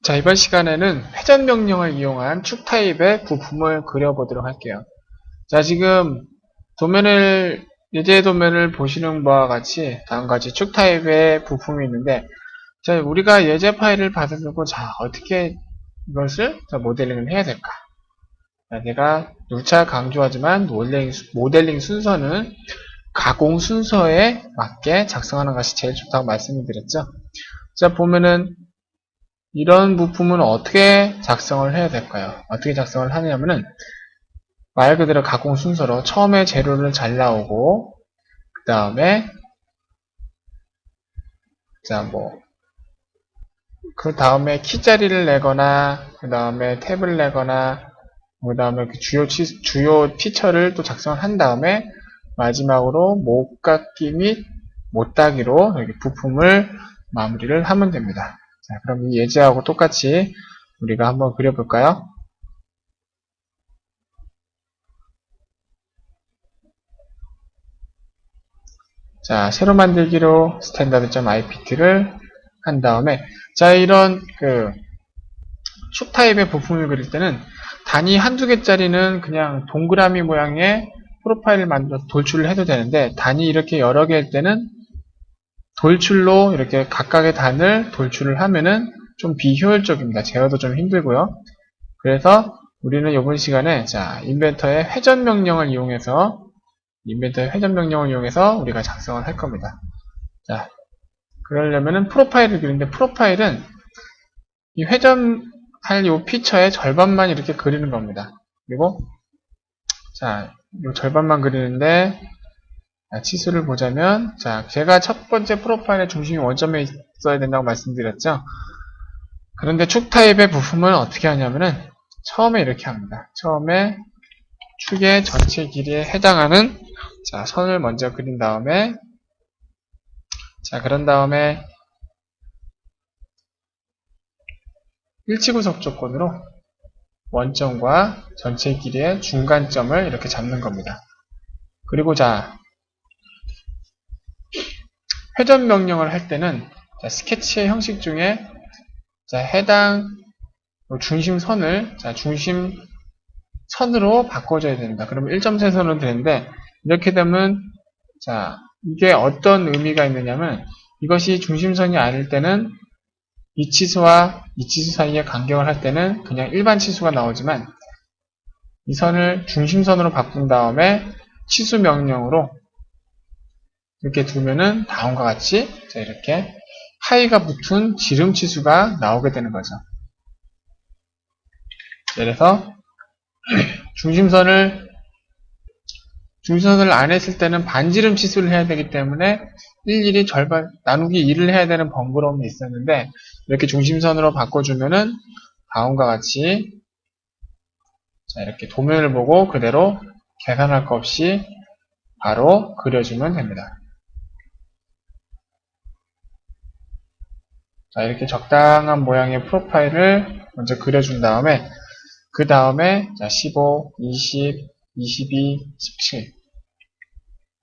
자, 이번 시간에는 회전 명령을 이용한 축 타입의 부품을 그려보도록 할게요. 자, 지금 예제 도면을 보시는 바와 같이 다음과 같이 축 타입의 부품이 있는데, 자, 우리가 예제 파일을 받아두고, 자, 어떻게 이것을 모델링을 해야 될까? 자, 제가 누차 강조하지만 모델링 순서는 가공 순서에 맞게 작성하는 것이 제일 좋다고 말씀을 드렸죠. 자, 보면은 이런 부품은 어떻게 작성을 해야 될까요? 어떻게 작성을 하냐면은 말 그대로 가공 순서로 처음에 재료를 잘 나오고 그 다음에 키자리를 내거나 그 다음에 탭을 내거나 그 다음에 그 주요 피처를 또 작성을 한 다음에 마지막으로 못깎기 및 못따기로 여기 부품을 마무리를 하면 됩니다. 자, 그럼 이 예제하고 똑같이 우리가 한번 그려볼까요? 자, 새로 만들기로 standard.ipt를 한 다음에, 자, 이런 축 타입의 부품을 그릴 때는 단위 한두 개짜리는 그냥 동그라미 모양의 프로파일을 만들어서 돌출을 해도 되는데, 단위 이렇게 여러 개일 때는 돌출로 이렇게 각각의 단을 돌출을 하면은 좀 비효율적입니다. 제어도 좀 힘들고요. 그래서 우리는 이번 시간에 인벤터의 회전 명령을 이용해서 우리가 작성을 할 겁니다. 자, 그러려면은 프로파일을 그리는데, 프로파일은 이 회전할 이 피처의 절반만 이렇게 그리는 겁니다. 그리고 자, 이 절반만 그리는데, 치수를 보자면, 자, 제가 첫 번째 프로파일의 중심이 원점에 있어야 된다고 말씀드렸죠. 그런데 축 타입의 부품은 어떻게 하냐면은 처음에 이렇게 합니다. 처음에 축의 전체 길이에 해당하는 선을 먼저 그린 다음에, 그런 다음에 일치구석 조건으로 원점과 전체 길이의 중간점을 이렇게 잡는 겁니다. 그리고 회전 명령을 할 때는 스케치의 형식 중에 해당 중심선을 중심선으로 바꿔줘야 됩니다. 그러면 1.3선으로 되는데, 이렇게 되면 이게 어떤 의미가 있느냐면, 이것이 중심선이 아닐 때는 이 치수와 이 치수 사이의 간격을 할 때는 그냥 일반 치수가 나오지만, 이 선을 중심선으로 바꾼 다음에 치수 명령으로 이렇게 두면은 다음과 같이 이렇게 파이가 붙은 지름 치수가 나오게 되는 거죠. 그래서 중심선을 안 했을 때는 반지름 치수를 해야 되기 때문에 일일이 절반 나누기 2를 해야 되는 번거로움이 있었는데, 이렇게 중심선으로 바꿔주면은 다음과 같이 이렇게 도면을 보고 그대로 계산할 것 없이 바로 그려주면 됩니다. 이렇게 적당한 모양의 프로파일을 먼저 그려준 다음에, 그 다음에 15, 20, 22, 17,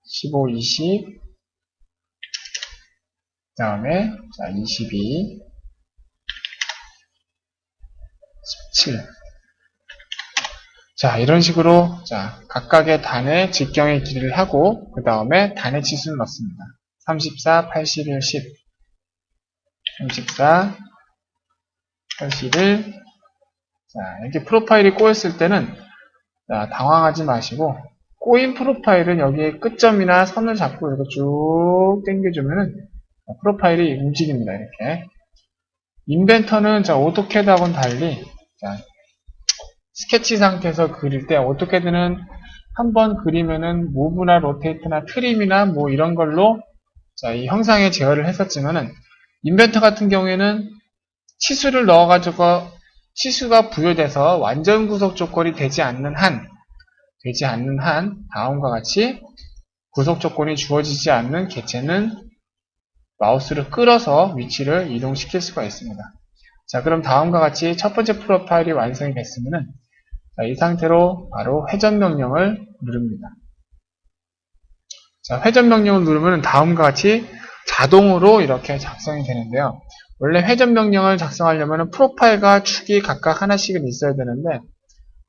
15, 20, 그 다음에 22, 17. 이런 식으로 각각의 단의 직경의 길이를 하고 그 다음에 단의 치수를 넣습니다. 34, 81, 10, 34, 81. 이렇게 프로파일이 꼬였을 때는 당황하지 마시고, 꼬인 프로파일은 여기에 끝점이나 선을 잡고 이렇게 쭉 당겨주면은 프로파일이 움직입니다. 이렇게. 인벤터는 오토캐드하고는 달리 스케치 상태에서 그릴 때 오토캐드는 한번 그리면은 무브나 로테이트나 트림이나 뭐 이런 걸로 이 형상에 제어를 했었지만은, 인벤터 같은 경우에는 치수를 넣어가지고 치수가 부여돼서 완전 구속 조건이 되지 않는 한 다음과 같이 구속 조건이 주어지지 않는 개체는 마우스를 끌어서 위치를 이동시킬 수가 있습니다. 그럼 다음과 같이 첫 번째 프로파일이 완성이 됐으면은 이 상태로 바로 회전 명령을 누릅니다. 회전 명령을 누르면 다음과 같이 자동으로 이렇게 작성이 되는데요. 원래 회전 명령을 작성하려면 프로파일과 축이 각각 하나씩은 있어야 되는데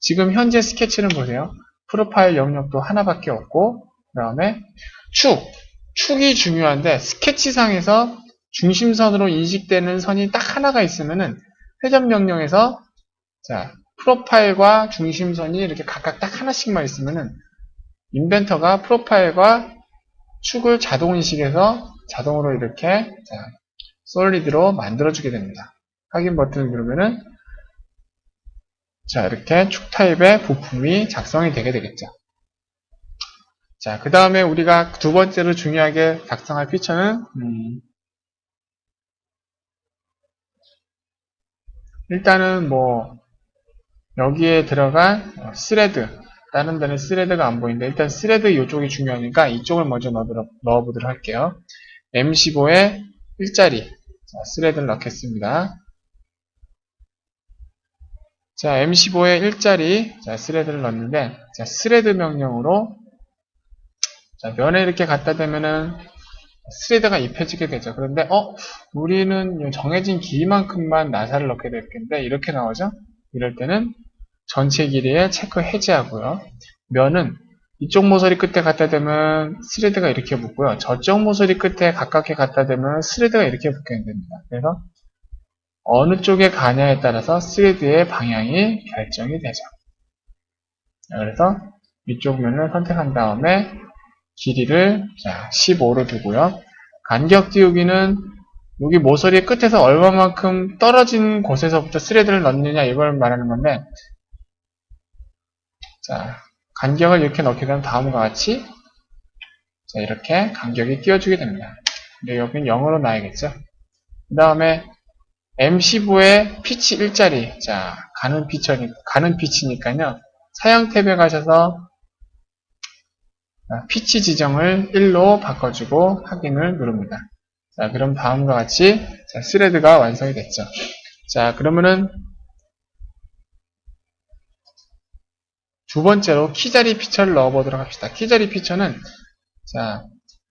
지금 현재 스케치는 보세요. 프로파일 영역도 하나밖에 없고 그 다음에 축이 중요한데 스케치상에서 중심선으로 인식되는 선이 딱 하나가 있으면은 회전 명령에서 자 프로파일과 중심선이 이렇게 각각 딱 하나씩만 있으면은 인벤터가 프로파일과 축을 자동 인식해서 자동으로 이렇게 솔리드로 만들어주게 됩니다. 확인 버튼을 누르면은 자 이렇게 축 타입의 부품이 작성이 되게 되겠죠. 자, 그 다음에 우리가 두 번째로 중요하게 작성할 피처는 일단은 뭐 여기에 들어간 스레드 다른 데는 스레드가 안 보이는데 일단 스레드 이쪽이 중요하니까 이쪽을 먼저 넣어보도록 할게요. M15에 1자리 스레드를 넣겠습니다. 자, M15에 1자리 스레드를 넣었는데 자, 스레드 명령으로 자, 면에 이렇게 갖다 대면은 스레드가 입혀지게 되죠. 그런데 우리는 정해진 길이만큼만 나사를 넣게 될 텐데 이렇게 나오죠. 이럴 때는 전체 길이에 체크 해제하고요. 면은 이쪽 모서리 끝에 갖다 대면 스레드가 이렇게 붙고요. 저쪽 모서리 끝에 가깝게 갖다 대면 스레드가 이렇게 붙게 됩니다. 그래서 어느 쪽에 가냐에 따라서 스레드의 방향이 결정이 되죠. 그래서 이쪽 면을 선택한 다음에 길이를 15로 두고요. 간격 띄우기는 여기 모서리 끝에서 얼마만큼 떨어진 곳에서부터 스레드를 넣느냐 이걸 말하는 건데 자 간격을 이렇게 넣게 되면 다음과 같이 자 이렇게 간격이 띄워주게 됩니다. 근데 여기는 0으로 놔야겠죠. 그 다음에 M15에 피치 1자리 자 가는 피치니까요. 사양 탭에 가셔서 피치 지정을 1로 바꿔주고 확인을 누릅니다. 자, 그럼 다음과 같이 스레드가 완성이 됐죠. 자, 그러면은 두 번째로 키자리 피처를 넣어보도록 합시다. 키자리 피처는 자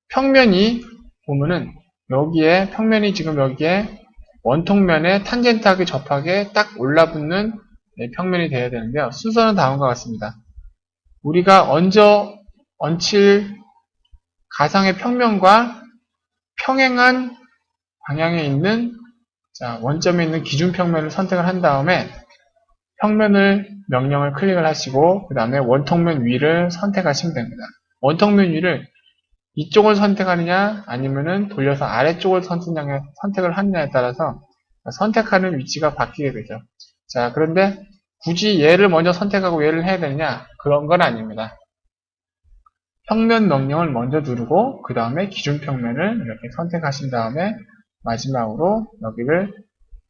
평면이 보면은 여기에 평면이 지금 여기에 원통면에 탄젠트하게 접하게 딱 올라붙는 평면이 되어야 되는데요. 순서는 다음과 같습니다. 우리가 얹힐 가상의 평면과 평행한 방향에 있는 원점에 있는 기준 평면을 선택을 한 다음에 평면을 명령을 클릭을 하시고 그 다음에 원통면 위를 선택하시면 됩니다. 원통면 위를 이쪽을 선택하느냐 아니면은 돌려서 아래쪽을 선택을 하느냐에 따라서 선택하는 위치가 바뀌게 되죠. 자 그런데 굳이 얘를 먼저 선택하고 얘를 해야 되느냐 그런 건 아닙니다. 평면 명령을 먼저 누르고 그 다음에 기준 평면을 이렇게 선택하신 다음에 마지막으로 여기를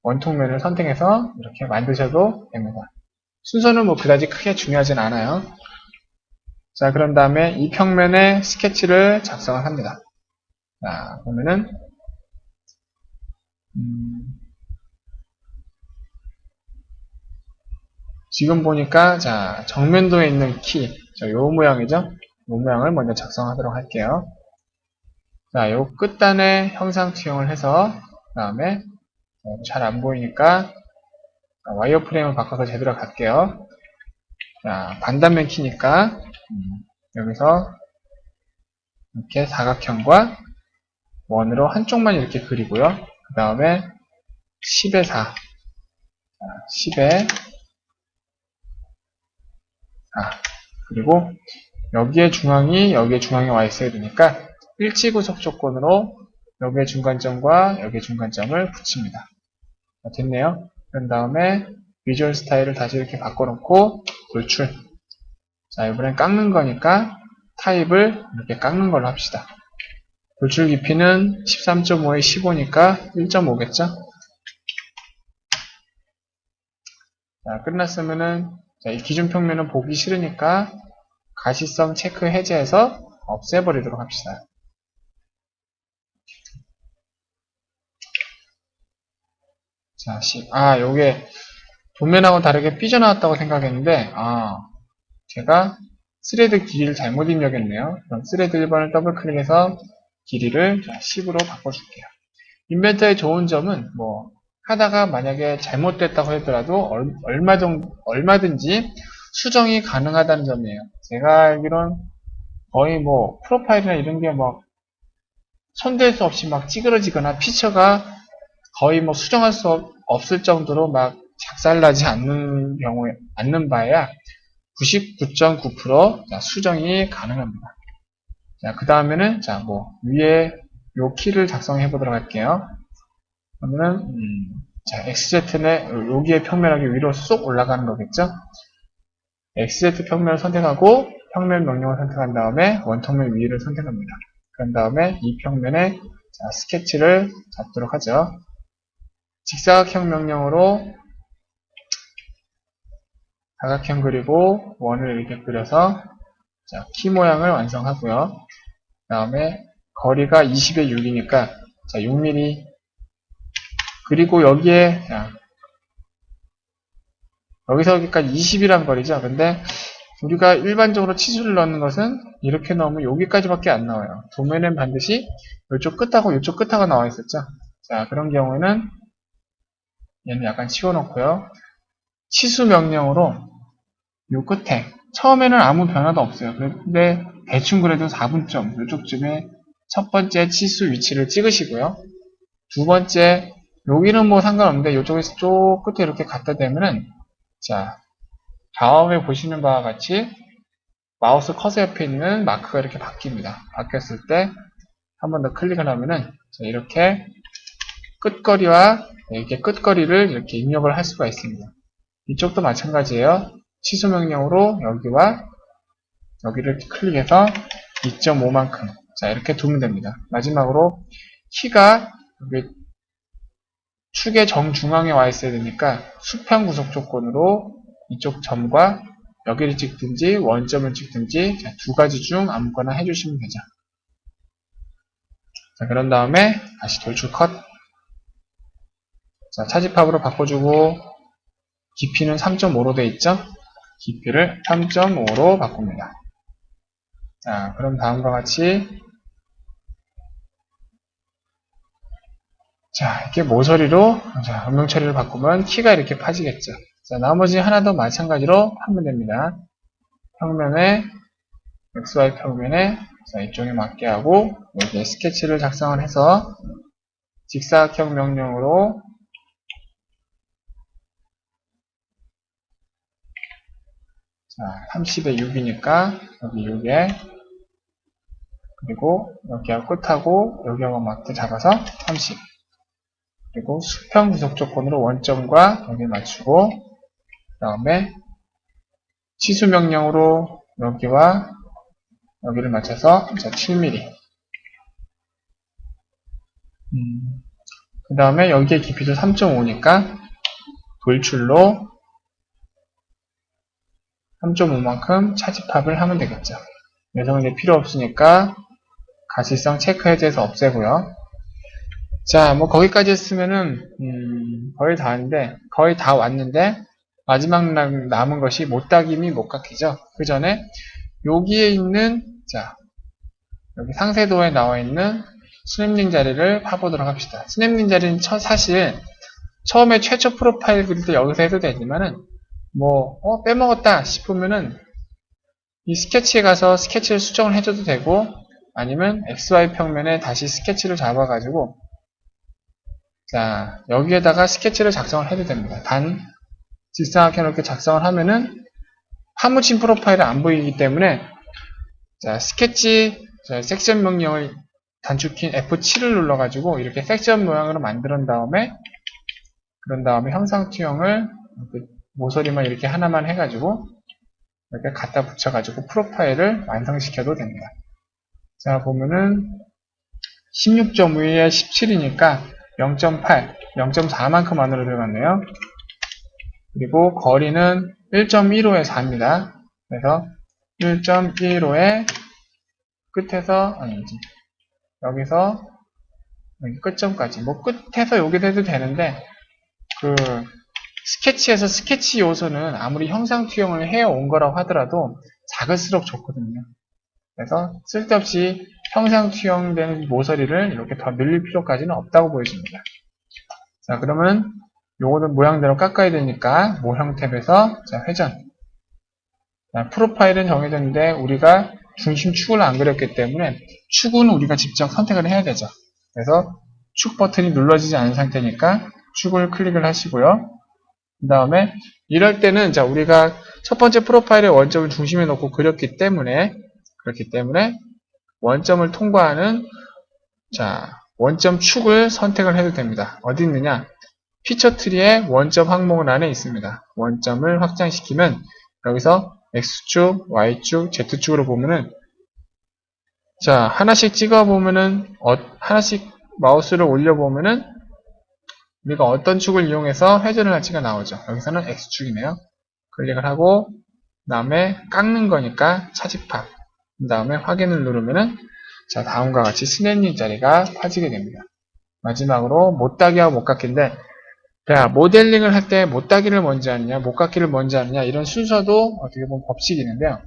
원통면을 선택해서 이렇게 만드셔도 됩니다. 순서는 뭐 그다지 크게 중요하진 않아요. 자 그런 다음에 이 평면에 스케치를 작성을 합니다. 자 보면은 지금 보니까 자 정면도에 있는 키 요 모양이죠. 요 모양을 먼저 작성하도록 할게요. 자, 요 끝단에 형상 투영을 해서 그 다음에 잘 안 보이니까 와이어프레임을 바꿔서 제대로 갈게요. 자, 반단면 키니까 여기서 이렇게 사각형과 원으로 한쪽만 이렇게 그리고요. 그 다음에 10에 4 10에 4 그리고 여기에 중앙이 와 있어야 되니까 일치구석 조건으로 여기의 중간점과 여기의 중간점을 붙입니다. 됐네요. 그런 다음에 비주얼 스타일을 다시 이렇게 바꿔놓고 돌출. 자, 이번엔 깎는 거니까 타입을 이렇게 깎는 걸로 합시다. 돌출 깊이는 13.5에 15니까 1.5겠죠? 자, 끝났으면은 이 기준 평면은 보기 싫으니까 가시성 체크 해제해서 없애버리도록 합시다. 자, 요게 도면하고 다르게 삐져나왔다고 생각했는데 제가 스레드 길이를 잘못 입력했네요. 그럼 스레드 1번을 더블 클릭해서 길이를 10으로 바꿔줄게요. 인벤터의 좋은 점은 뭐 하다가 만약에 잘못됐다고 하더라도 얼마든지 수정이 가능하다는 점이에요. 제가 알기론 거의 뭐 프로파일이나 이런 게 막 손댈 수 없이 막 찌그러지거나 피처가 거의 뭐 수정할 수 없을 정도로 막 작살나지 않는 바에야 99.9% 수정이 가능합니다. 자, 그 다음에는 뭐 위에 요 키를 작성해 보도록 할게요. 그러면은 자, XZ는 여기에 평면하기 위로 쏙 올라가는 거겠죠? XZ 평면을 선택하고 평면 명령을 선택한 다음에 원통면 위를 선택합니다. 그런 다음에 이 평면에 스케치를 잡도록 하죠. 직사각형 명령으로 사각형 그리고 원을 이렇게 그려서 키 모양을 완성하고요. 그 다음에 거리가 20에 6이니까 6mm 그리고 여기에 여기서 여기까지 20이란 거리죠. 근데 우리가 일반적으로 치수를 넣는 것은 이렇게 넣으면 여기까지밖에 안 나와요. 도면엔 반드시 이쪽 끝하고 이쪽 끝하고 나와 있었죠. 자, 그런 경우에는 얘는 약간 치워놓고요. 치수 명령으로 요 끝에 처음에는 아무 변화도 없어요. 근데 대충 그래도 4분점 이쪽쯤에 첫 번째 치수 위치를 찍으시고요. 두 번째 여기는 뭐 상관없는데 이쪽에서 쪽 끝에 이렇게 갖다 대면은 자 다음에 보시는 바와 같이 마우스 커서 옆에 있는 마크가 이렇게 바뀝니다. 바뀌었을 때 한 번 더 클릭을 하면은 이렇게 끝거리와 이렇게 끝거리를 이렇게 입력을 할 수가 있습니다. 이쪽도 마찬가지예요. 치수 명령으로 여기와 여기를 클릭해서 2.5만큼 자 이렇게 두면 됩니다. 마지막으로 키가 여기 축의 정중앙에 와 있어야 되니까 수평 구속 조건으로 이쪽 점과 여기를 찍든지 원점을 찍든지 두 가지 중 아무거나 해주시면 되죠. 자, 그런 다음에 다시 돌출 컷. 자, 차집합으로 바꿔주고 깊이는 3.5로 되어 있죠? 깊이를 3.5로 바꿉니다. 자, 그럼 다음과 같이 자, 이렇게 모서리로 음영 처리를 바꾸면 키가 이렇게 파지겠죠. 자, 나머지 하나도 마찬가지로 하면 됩니다. 평면에 XY 평면에 자, 이쪽에 맞게 하고 여기에 스케치를 작성을 해서 직사각형 명령으로 자, 30에 6이니까 여기 6에 그리고 여기하고 끝하고 여기하고 맞게 잡아서 30 그리고 수평 구속 조건으로 원점과 여기 맞추고 그 다음에 치수 명령으로 여기와 여기를 맞춰서 7mm 그 다음에 여기에 깊이도 3.5니까 돌출로 3.5만큼 차집합을 하면 되겠죠. 여기서는 이제 필요 없으니까 가시성 체크 해제해서 없애고요. 자, 뭐 거기까지 했으면은 거의 다 왔는데 거의 다 왔는데 마지막 남은 것이 못닥임이 못깎이죠. 그 전에 여기에 있는 자 여기 상세도에 나와 있는 스냅링 자리를 파보도록 합시다. 스냅링 자리는 사실 처음에 최초 프로파일 그릴 때 여기서 해도 되지만은 뭐 빼먹었다 싶으면은 이 스케치에 가서 스케치를 수정을 해줘도 되고 아니면 XY 평면에 다시 스케치를 잡아가지고 자 여기에다가 스케치를 작성을 해도 됩니다. 단 직사각형 이렇게 작성을 하면은 파묻힌 프로파일은 안 보이기 때문에 자 스케치 섹션 명령을 단축키 F7을 눌러가지고 이렇게 섹션 모양으로 만든 다음에 그런 다음에 형상 투영을 모서리만 이렇게 하나만 해가지고 이렇게 갖다 붙여가지고 프로파일을 완성시켜도 됩니다. 자 보면은 16.5에 17이니까 0.8, 0.4만큼 안으로 들어갔네요. 그리고 거리는 1.15에 4입니다. 그래서 1.15에 끝에서 아니지 여기서 여기 끝점까지 뭐 끝에서 여기도 해도 되는데 그 스케치에서 스케치 요소는 아무리 형상 투영을 해온 거라고 하더라도 작을수록 좋거든요. 그래서 쓸데없이 평상 투영된 모서리를 이렇게 더 늘릴 필요까지는 없다고 보여집니다. 자, 그러면 요거는 모양대로 깎아야 되니까 모형 탭에서 자, 회전. 자, 프로파일은 정해졌는데 우리가 중심 축을 안 그렸기 때문에 축은 우리가 직접 선택을 해야 되죠. 그래서 축 버튼이 눌러지지 않은 상태니까 축을 클릭을 하시고요. 그 다음에 이럴 때는 자, 우리가 첫 번째 프로파일의 원점을 중심에 놓고 그렸기 때문에 원점을 통과하는 자, 원점 축을 선택을 해도 됩니다. 어디 있느냐? 피처 트리의 원점 항목 안에 있습니다. 원점을 확장시키면 여기서 X축, Y축, Z축으로 보면은 자, 하나씩 찍어보면은 하나씩 마우스를 올려보면은 우리가 어떤 축을 이용해서 회전을 할지가 나오죠. 여기서는 X축이네요. 클릭을 하고 그 다음에 깎는 거니까 차집합 그 다음에 확인을 누르면은 자, 다음과 같이 스냅님 자리가 파지게 됩니다. 마지막으로 못따기와 못깎기인데 자, 모델링을 할 때 못따기를 먼저 하느냐 못깎기를 먼저 하느냐 이런 순서도 어떻게 보면 법칙이 있는데요.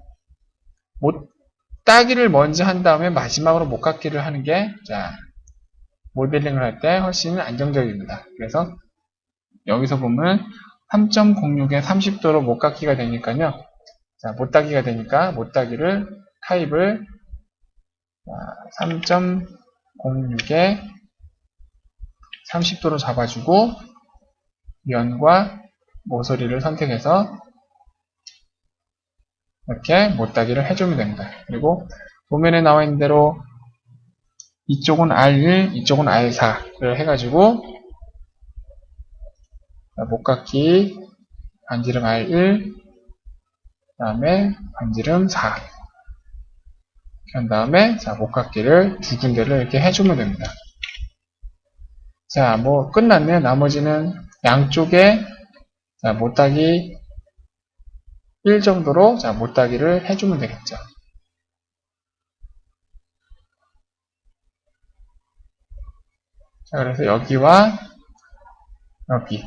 못따기를 먼저 한 다음에 마지막으로 못깎기를 하는 게 자, 모델링을 할 때 훨씬 안정적입니다. 그래서 여기서 보면 3.06에 30도로 못깎기가 되니까요. 자, 못따기가 되니까 못따기를 타입을 3.06에 30도로 잡아주고 면과 모서리를 선택해서 이렇게 못따기를 해주면 됩니다. 그리고 도면에 나와 있는 대로 이쪽은 R1, 이쪽은 R4를 해가지고 못깎기 반지름 R1 그 다음에 반지름 4 이렇게 한 다음에 자, 못깎기를 두 군데를 이렇게 해주면 됩니다. 자, 뭐 끝났네요. 나머지는 양쪽에 자, 못따기 1 정도로 자, 못따기를 해주면 되겠죠. 자, 그래서 여기와 여기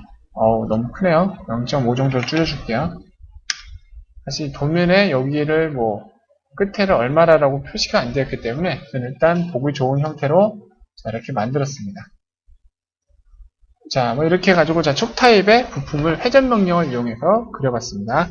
너무 크네요. 0.5 정도 줄여줄게요. 사실 도면에 여기를 뭐 끝에를 얼마라고 표시가 안 되었기 때문에 저는 일단 보기 좋은 형태로 자, 이렇게 만들었습니다. 자, 뭐 이렇게 해가지고 자, 축 타입의 부품을 회전 명령을 이용해서 그려봤습니다.